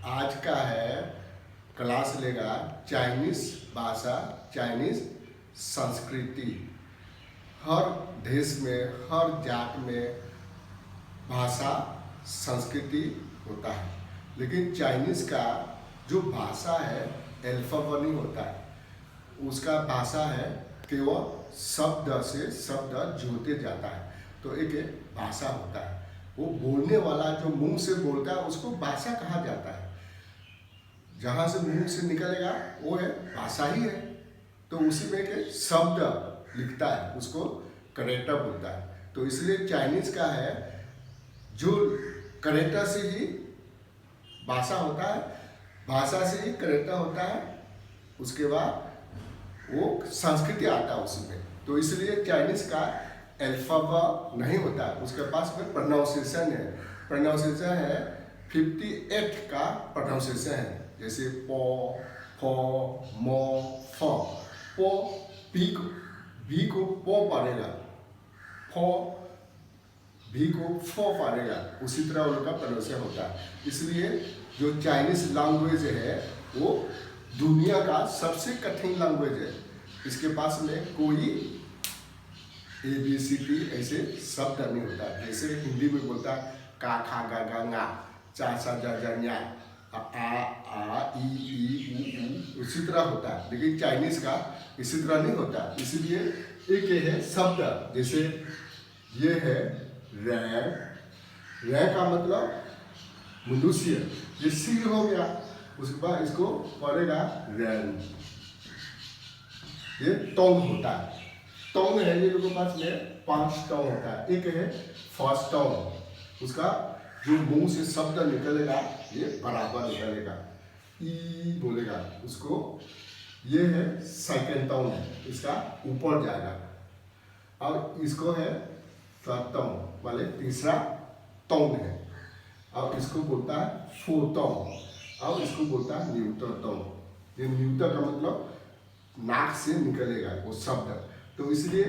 आज का है क्लास लेगा चाइनीस भाषा, चाइनीस संस्कृति। हर देश में, हर जात में भाषा संस्कृति होता है, लेकिन चाइनीस का जो भाषा है अल्फाबेट नहीं होता है। उसका भाषा है केवल शब्द से शब्द जुड़ते जाता है, तो एक भाषा होता है। वो बोलने वाला जो मुंह से बोलता है उसको भाषा कहा जाता है। जहाँ से मुंह से निकलेगा वो है भाषा ही है। तो उसी में के शब्द लिखता है, उसको करेक्टर बोलता है। तो इसलिए चाइनीज का है जो करेक्टर से ही भाषा होता है, भाषा से ही करेक्टर होता है, उसके बाद वो संस्कृति आता है उसमें। तो इसलिए चाइनीज का अल्फाबेट नहीं होता है, उसके पास में प्रोनाउंसिएशन है। प्रोनाउंसिएशन है 58 का प्रोनाउंसिएशन है, जैसे पो, फो, मो, फ। पो भी को पो पड़ेगा, फो भी को फो पड़ेगा, उसी तरह उनका प्रोनाउंसिएशन होता है। इसलिए जो चाइनीज लैंग्वेज है वो दुनिया का सबसे कठिन लैंग्वेज है। इसके पास में कोई ABCD ऐसे शब्द नहीं होता। जैसे हिंदी में बोलता है का, खा, गा, गा, ङा, चा, सा, जा, जा, ञा, आ, ई, उ, उसी तरह होता है। लेकिन चाइनीज का इसी तरह नहीं होता। इसीलिए एक है शब्द, जैसे ये है रै। रै का मतलब मनुष्य, ये सिर हो गया, उसके बाद इसको पड़ेगा रैन। ये टोंग होता है। टोंग है, ये लोगों के पास में 5 टोंग होता है। एक है फर्स्ट टोंग, उसका जो मुंह से शब्द निकलेगा ये बराबर निकलेगा, ई बोलेगा उसको। ये है सेकंड टोंग, इसका ऊपर जाएगा। और इसको है थर्ड टोंग वाले तीसरा टोंग है, और इसको बोलता है फोर्थ टोंग, और इसको बोलता है न्यूटर टोंग। ये न्यूटर का मतलब नाक से निकलेगा वो शब्द। तो इसलिए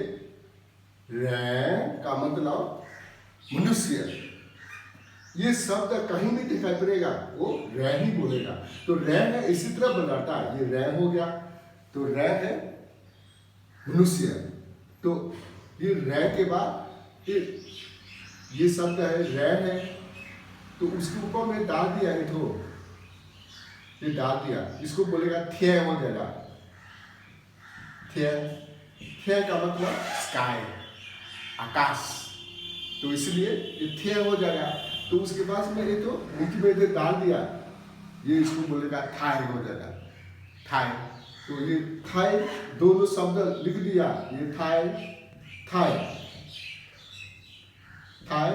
रै का मतलब मनुष्य, ये शब्द कहीं भी दिखाई पड़ेगा वो रै ही बोलेगा। तो रै है इसी तरह बनाता है, ये रै हो गया, तो रै है मनुष्य। तो ये रै के बाद ये शब्द है रै है, तो उसके ऊपर में डाल दिया है, तो ये डाल दिया, इसको बोलेगा थे हो जाएगा। थे का मतलब स्काई, आकाश। तो इसलिए ये थे हो जाएगा। तो उसके पास में ये तो नीचे में इधर डाल दिया, ये इसको बोलेगा थाई हो जाएगा, थाई। तो ये थाई दोनों शब्द लिख दिया, ये थाई, थाई, थाई,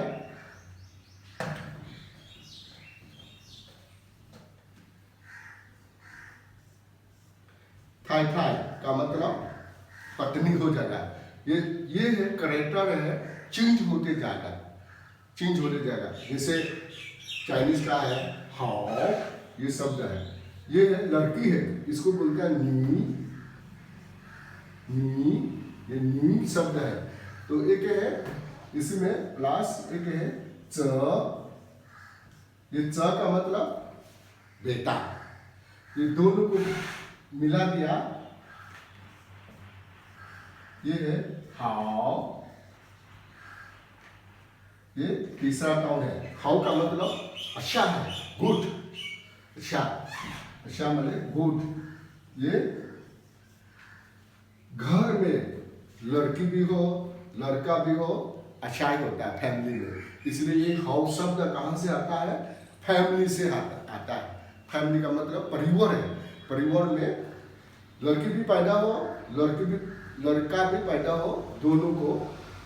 थाई, थाई का मतलब पत्नी हो जाएगा। ये है करेक्टर है, चेंज होते जाएगा, चेंज होते जाएगा। जैसे चाइनीज का है हाउ, ये शब्द है, ये है लड़की है, इसको बोलते हैं नी, नी, ये नी शब्द है। तो एक है इसमें प्लस, एक है च, ये च का मतलब बेटा। ये दोनों को मिला दिया, ये है हाउ, ये तीसरा टोन है। हाउ का मतलब अच्छा है, गुड, अच्छा, अच्छा मतलब गुड। ये घर में लड़की भी हो लड़का भी हो अच्छा ही होता है फैमिली में। इसलिए ये हाउ शब्द कहाँ से आता है? फैमिली से आता है। फैमिली का मतलब परिवार है। परिवार में लड़की भी पैदा हो, लड़का भी पैदा हो, दोनों को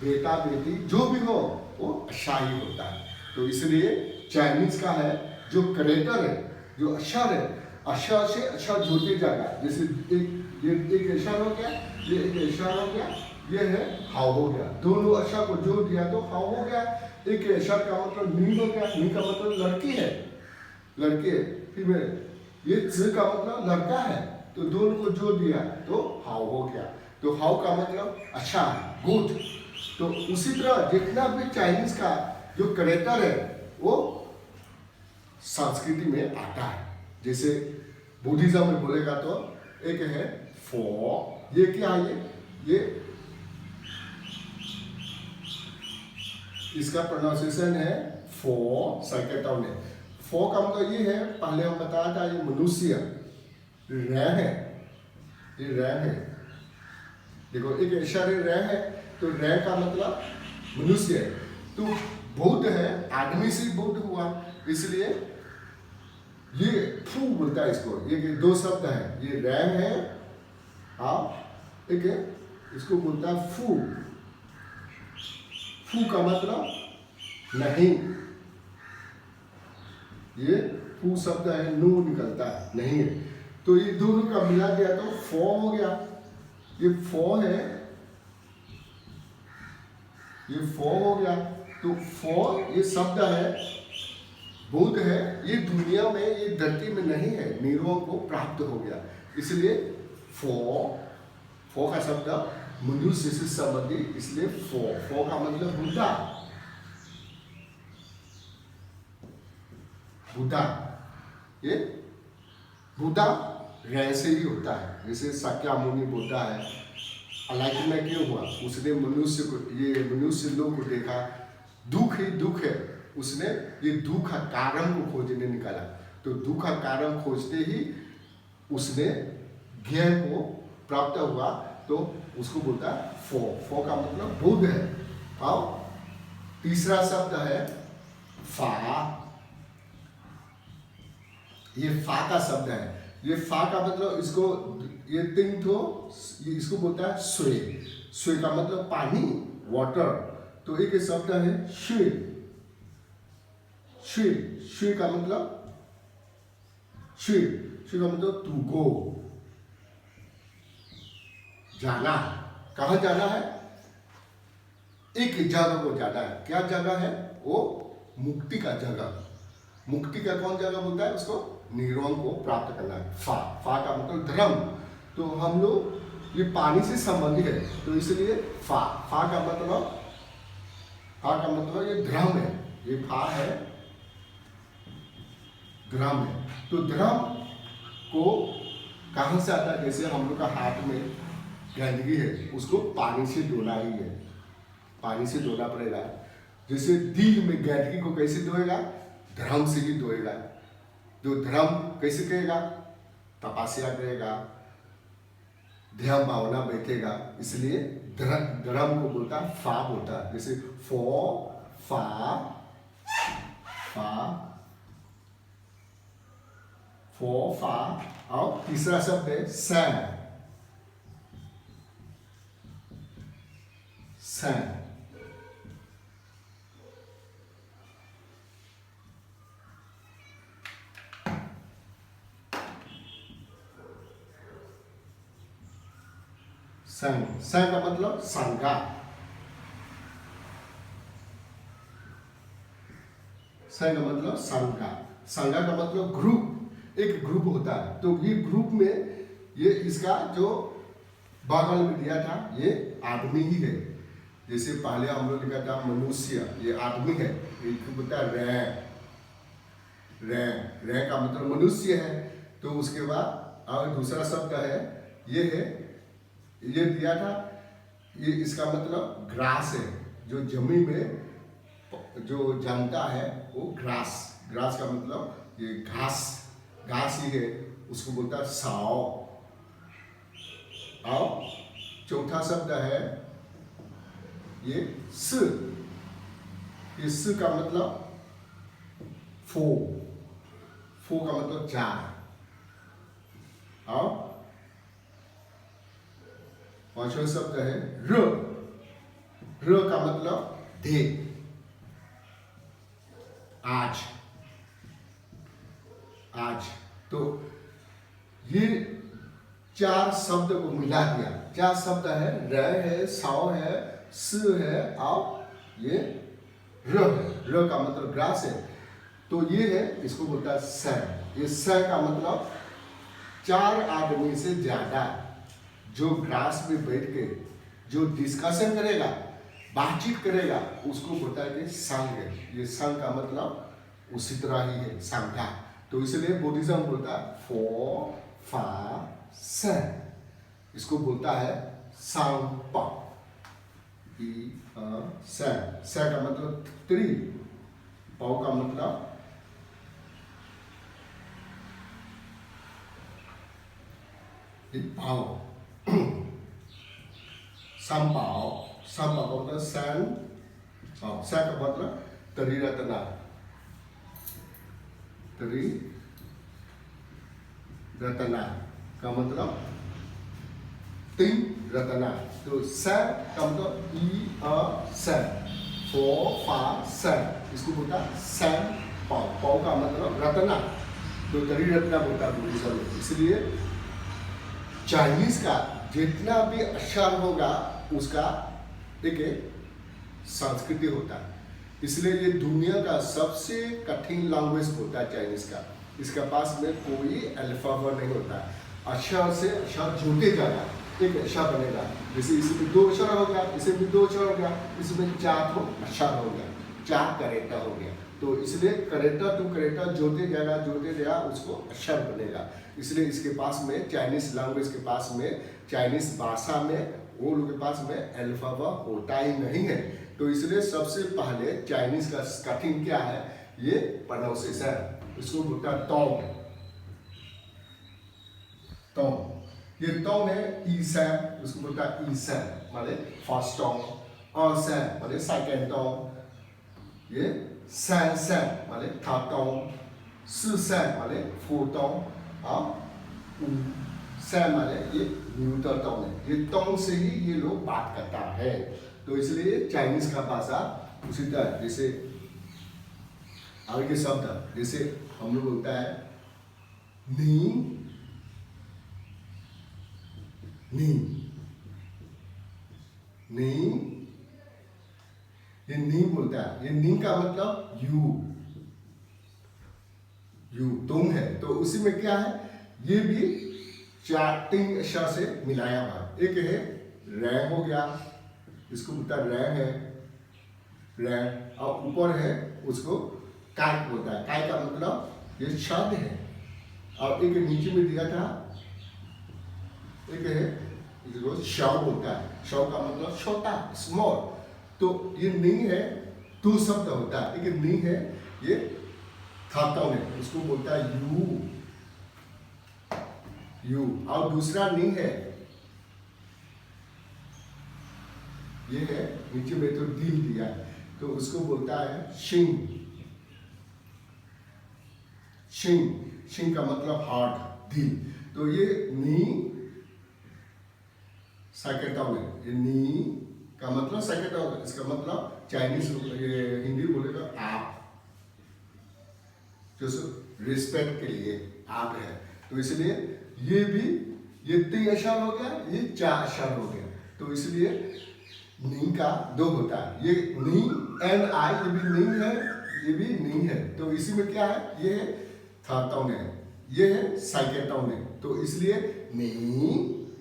बेटा बेटी जो भी हो वो अच्छा ही होता है। तो इसलिए चाइनीज का है जो करेक्टर है, जो अक्षर है, अक्षर से अक्षर जोड़ते जाएगा। जैसे एक अक्षर हो गया, ये एक अक्षर हो गया, ये है हाउ हो गया, दोनों अक्षर को जोड़ दिया तो हाउ हो गया। एक अक्षर का मतलब नी हो गया, नी का मतलब लड़की है, लड़के फीमेल। ये ज का मतलब लड़का है, तो दोनों को जोड़ दिया तो हाउ हो गया। तो हाउ का मतलब अच्छा, गुड। तो उसी तरह जितना भी चाइनीज का जो करेक्टर है वो संस्कृति में आता है। जैसे बुद्धिज्म में बोलेगा तो एक है फो, ये क्या है, ये इसका प्रोनाउंसिएशन है फो, संकेतों ने। फो का मतलब ये है, पहले हम बताया था, ये मनुष्य रह है, ये रह है। देखो एक ऐसा रह है, तो रह का मतलब मनुष्य है। तो बुद्ध है, आदमी से बुद्ध हुआ, इसलिए ये फू बोलता है इसको। ये दो शब्द है, ये रह है और एक है, इसको बोलता है फू। फू का मतलब नहीं, ये फू शब्द है, नो निकलता है, नहीं है। तो ये दोनों का मिला दिया तो फो हो गया। ये फो है, ये फो हो गया। तो फो ये शब्द है, बुद्ध है, ये दुनिया में, ये धरती में नहीं है, नीरों को प्राप्त हो गया, इसलिए फो। फो का शब्द मनुष्य से संबंधित, इसलिए फो। फो का मतलब बुद्धा, बुद्धा। ये बुद्धा रह से ही होता है। जैसे शाक्यमुनि बोलता है एनलाइटमेंट क्यों हुआ, उसने मनुष्य को, ये मनुष्य लोग को देखा, दुख ही दुख है, उसने ये दुख का कारण को खोजने निकाला। तो दुख का कारण खोजते ही उसने ज्ञान को प्राप्त हुआ, तो उसको बोलता है फो। फो का मतलब बुद्ध है। और तीसरा शब्द है फा। ये फा का शब्द है। ये फा का मतलब, इसको ये तीन तो इसको बोलता है स्वे। स्वे का मतलब पानी, वाटर। तो एक शब्द है श्वे। श्वे, श्वे का मतलब, श्वे, श्वे का मतलब टू गो, जाना। कहाँ जाना है, एक जगह को जाना है। क्या जगह है वो, मुक्ति का जगह। मुक्ति का कौन जगह बोलता है उसको, निर्वाण को प्राप्त करना है। फा, फा का मतलब धर्म। तो हम लोग ये पानी से संबंधित है, तो इसलिए फा। फा का मतलब, फा का मतलब ये धर्म है, ये फा है धर्म है। तो धर्म को कहाँ से आता है, जैसे हम लोग का हाथ में गंदगी है, उसको पानी से धोना ही है, पानी से धोना पड़ेगा। जैसे दिल में गंदगी को कैसे धोएगा, धर्म से ही धोएगा। जो धर्म कैसे करेगा, तपस्या करेगा, ध्यान भावना बैठेगा, इसलिए धर्म को बोलता है फा बोलता है। जैसे फो, फा, फा, फो, फा। और तीसरा शब्द है सैन। सैन, संघ। संघ का मतलब संघा। संघ का मतलब संघा। संघा का मतलब ग्रुप, एक ग्रुप होता है। तो ये ग्रुप में, ये इसका जो बगल में दिया था, ये आदमी ही है। जैसे पहले हम लोग लिखा था मनुष्य, ये आदमी है। एक बोलता है रह। रह, रह का मतलब मनुष्य है। तो उसके बाद और दूसरा शब्द है, ये है, ये दिया था, ये इसका मतलब ग्रास है। जो जमीन में जो जमता है वो ग्रास। ग्रास का मतलब ये घास, घास ही है, उसको बोलता है साओ। और चौथा शब्द है ये स। ये स का मतलब फो। फो का मतलब चार। और पांचवा शब्द है र। र का मतलब दे, आज। आज। तो ये चार शब्द को मिला दिया। चार शब्द है, र है, साव है, स है, और ये र है। र का मतलब ग्रास है। तो ये है, इसको बोलता है स। ये स का मतलब चार आदमी से ज्यादा जो ग्रास में बैठ के जो डिस्कशन करेगा, बातचीत करेगा, उसको बोलता है कि संघ है। ये संघ का मतलब उसी तरह ही है संख्या। तो इसलिए बुद्धिज्म बोलता है फो फा सन, इसको बोलता है सांपा। स का मतलब थ्री, पाओ का मतलब पाओ, संपाओ, संपाओ का मतलब सन, स का मतलब त्रिरत्ना, त्रिरत्ना का मतलब तीन रत्ना। तो स का मतलब सन, फो फा सन, इसको बोलता सन पाओ, पाओ का मतलब रत्ना, तो त्रिरत्ना बोलता है बुद्धिज्म में। इसलिए चाइनीज का जितना भी अक्षर होगा उसका एक संस्कृति होता है। इसलिए ये दुनिया का सबसे कठिन लैंग्वेज होता है चाइनीज का। इसके पास में कोई अल्फाबेट नहीं होता है, अक्षर से अक्षर जोड़ते जाएगा, एक अक्षर बनेगा। जैसे इसमें दो अक्षर हो गया, इसमें दो अक्षर हो गया, इसमें चार अक्षर हो गया, चार कैरेक्टर हो गया। तो इसलिए कैरेक्टर टू कैरेक्टर जोड़ते जाएगा उसको अक्षर बनेगा। इसलिए इसके पास में चाइनीज लैंग्वेज के पास में, चाइनीज भाषा में वो लोग के पास में अल्फाबेट होता ही नहीं है। तो इसलिए सबसे पहले चाइनीज का कठिन क्या है, ये प्रोनाउंसिएशन, इसको बोलता है टोंग। टोंग, ये टोंग है ईसन, उसको बोलता है ईसन माने फर्स्ट टोंग, असन माने सेकंड टोंग, ये सन सन माने थर्ड टोंग, सुसन माने फोर्थ टोंग, और सन माने ये न्यूट्रल टोंग है। ये टोंग से ही ये लोग बात करता है। तो इसलिए चाइनीज का भाषा उसी तरह, जैसे आगे के शब्द, जैसे हम लोग बोलता है नी नी नी, ये नी बोलता है, ये नी का मतलब यू, यू तुम है। तो उसी में क्या है, ये भी तीन अक्षर से मिलाया हुआ। एक है रैंग हो गया, इसको बोलता है रैंग है, रैंग, और ऊपर है उसको काय बोलता है। काय का मतलब ये शब्द है, और एक नीचे में दिया था, एक है इसको शव बोलता है, शव का मतलब छोटा स्मॉल। तो ये नहीं है, दो शब्द होता है, एक नहीं है ये खाता है, उसको बोलता है यू, यू, और दूसरा नहीं है, ये है नीचे में तो दिल दिया है, तो उसको बोलता है शिंग, शिंग, शिंग का मतलब हार्ट, दिल। तो ये नी सेकंड टाउन है, ये नी का मतलब सेकंड टाउन, इसका मतलब चाइनीज ये हिंदी बोलेगा आप, जो रिस्पेक्ट के लिए आप है। तो इसलिए ये भी, ये तीन अक्षर हो गया, ये चार अक्षर हो गया। तो इसलिए नी का दो होता है, ये नी एंड आई, ये भी नी है, ये भी नी है। तो इसी में क्या है, ये थर्ड टाउन है, ये है सेकंड टाउन है। तो इसलिए नी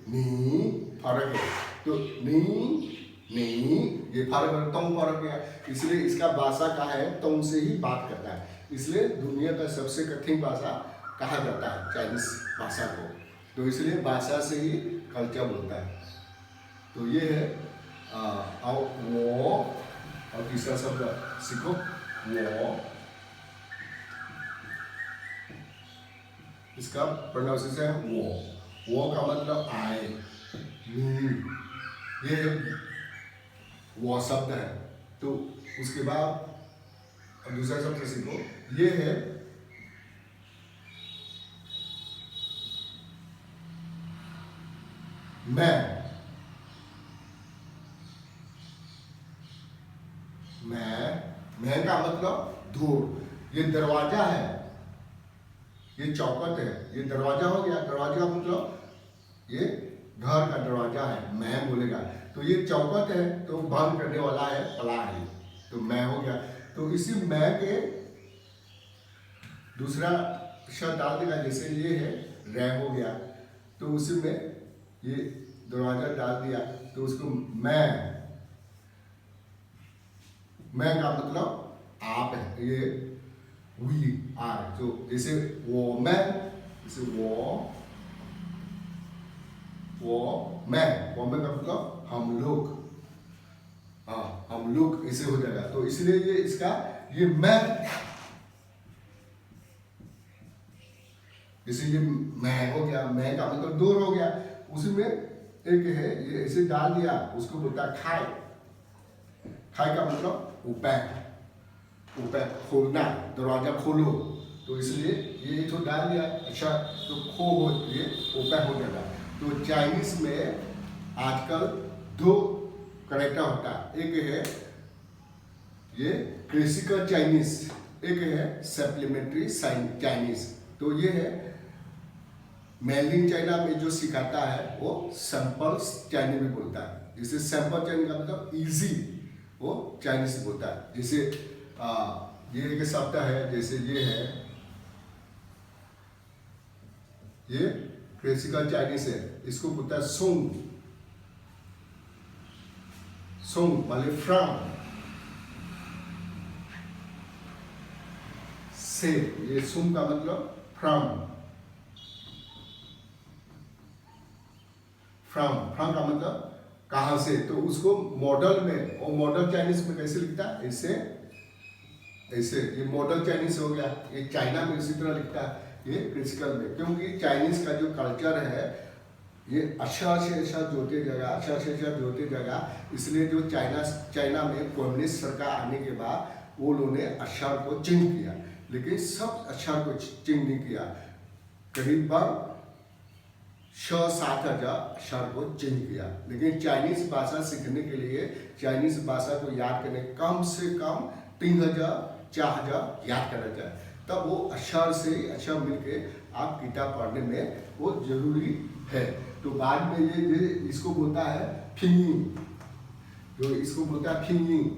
नी फर्क है, तो नी नी ये फर्क है, टोंग फर्क है। इसलिए इसका भाषा का है, टोंग से ही बात करता है। इसलिए दुनिया का सबसे कठिन भाषा कहा जाता है चाइनीज भाषा को। तो इसलिए भाषा से ही कल्चर बोलता है। तो ये है और वो, और तीसरा शब्द सीखो वो, इसका प्रोनाउंसिएशन है वो का मतलब आई, ये वो शब्द है। तो उसके बाद अब दूसरा शब्द सीखो, ये है मैं, मैं का मतलब दूर, ये दरवाजा है, ये चौखट है, ये दरवाजा हो गया, दरवाजा का मतलब ये घर का दरवाजा है, मैं बोलेगा। तो ये चौखट है, तो बंद करने वाला है पला है, तो मैं हो गया। तो इसी मैं के दूसरा शब्द डाल देगा, जैसे ये है रैम हो गया, तो उसी में ये दरवाजा डाल दिया, तो उसको मैं का मतलब आप है, ये वी आर, जो जैसे वो मैं, जैसे वो मैं का मतलब हम लोग, हाँ हम लोग ऐसे हो जाएगा। तो इसलिए ये इसका ये मैं, जैसे ये मैं हो गया, मैं का मतलब दो हो गया, उसी में एक है ये ऐसे डाल दिया, उसको बोलता है खाए। खाए का मतलब ऊपर, ऊपर खोलना, दरवाजा खोलो, तो इसलिए ये तो डाल दिया। अच्छा, तो खो हो ये ऊपर हो जाएगा। तो चाइनीज में आजकल दो करेक्टर होता है, एक है ये क्लासिकल चाइनीज, एक है सप्लीमेंट्री चाइनीज। तो ये है मेड इन चाइना में जो सिखाता है वो सैंपल चाइनीज में बोलता है। जैसे सैंपल चाइनीज का मतलब इजी, वो चाइनीज बोलता है। जैसे ये एक शब्द है, जैसे ये है, ये क्लासिकल चाइनीज है, इसको बोलता है सोंग। सोंग माने फ्रॉम से, ये सोंग का मतलब फ्रॉम। फ्रॉम का मतलब कहां से। तो उसको मॉडल में, और मॉडल चाइनीज में कैसे लिखता है, ऐसे ऐसे, ये मॉडल चाइनीज हो गया। ये चाइना में इसी तरह लिखता है, ये क्लासिकल में, क्योंकि चाइनीज का जो कल्चर है ये अक्षर से अक्षर जोड़ते जाएगा, अक्षर से अक्षर जोड़ते जाएगा। इसलिए जो चाइना में कम्युनिस्ट सरकार आने के बाद वो लोगों ने अक्षर को चेंज किया, लेकिन सब अक्षर को चेंज नहीं किया। करीबन 6-7 हजार अक्षर को चेंज किया। लेकिन चाइनीज भाषा सीखने के लिए, चाइनीज भाषा को याद करने कम से कम 3000-4000 याद करना चाहिए, तब वो अक्षर से अक्षर मिलके आप किताब पढ़ने में वो जरूरी है। तो बाद में ये इसको बोलता है फिंगिंग, जो इसको बोलता है फिंगिंग।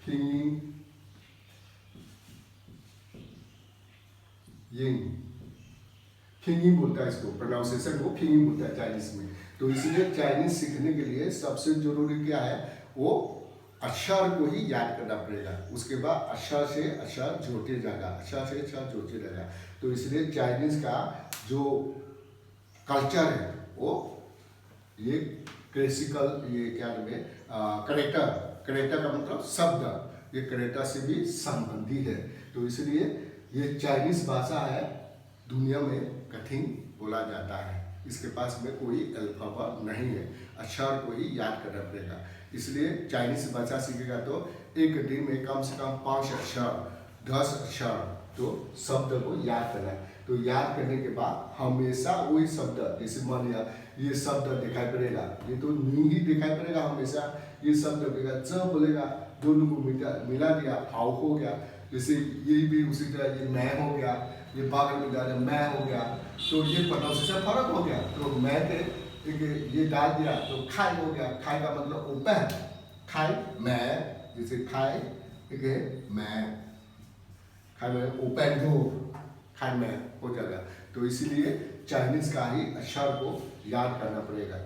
फिंगिंग, यिंग, फिंगिंग बोलता है इसको, प्रोनाउंसिएशन को फिंगिंग बोलता है चाइनीज में। तो इसलिए चाइनीज सीखने के लिए सबसे जरूरी क्या है, वो अक्षर को ही याद करना पड़ेगा। उसके बाद अक्षर से अक्षर जोड़ते जाएगा, अक्षर से अक्षर जोड़ते जाएगा। तो इसलिए चाइनीज का जो कल्चर है वो ये क्लासिकल, ये क्या नाम है, करेक्टर, करेक्टर का मतलब शब्द, ये करेक्टर से भी संबंधी है। तो इसलिए ये चाइनीज भाषा है, दुनिया में कठिन बोला जाता है। इसके पास में कोई अल्फाबेट नहीं है, अक्षर को ही याद करना पड़ेगा। इसलिए चाइनीज भाषा सीखेगा तो एक दिन में कम से कम 5 अक्षर 10 अक्षर तो शब्द को याद करना है। तो याद करने के बाद हमेशा वही शब्द, जैसे मान लिया ये शब्द दिखाई पड़ेगा, ये तो नहीं ही दिखाई पड़ेगा, हमेशा ये शब्द बोलेगा, ज बोलेगा, दोनों को मिला दिया, हाउ हो गया। जैसे ये भी उसी तरह, ये मैं हो गया, ये बगल में डाल मैं हो गया, तो ये प्रोनाउंसिएशन फर्क हो गया। तो मैं के एक ये डाल दिया तो खाए हो गया, खाए का मतलब ओपन, खाए मैं, जैसे खाए एक है मैं, खाए में ओपन डोर, खाए में हो जाएगा। तो इसीलिए चाइनीज का ही अक्षर को याद करना पड़ेगा।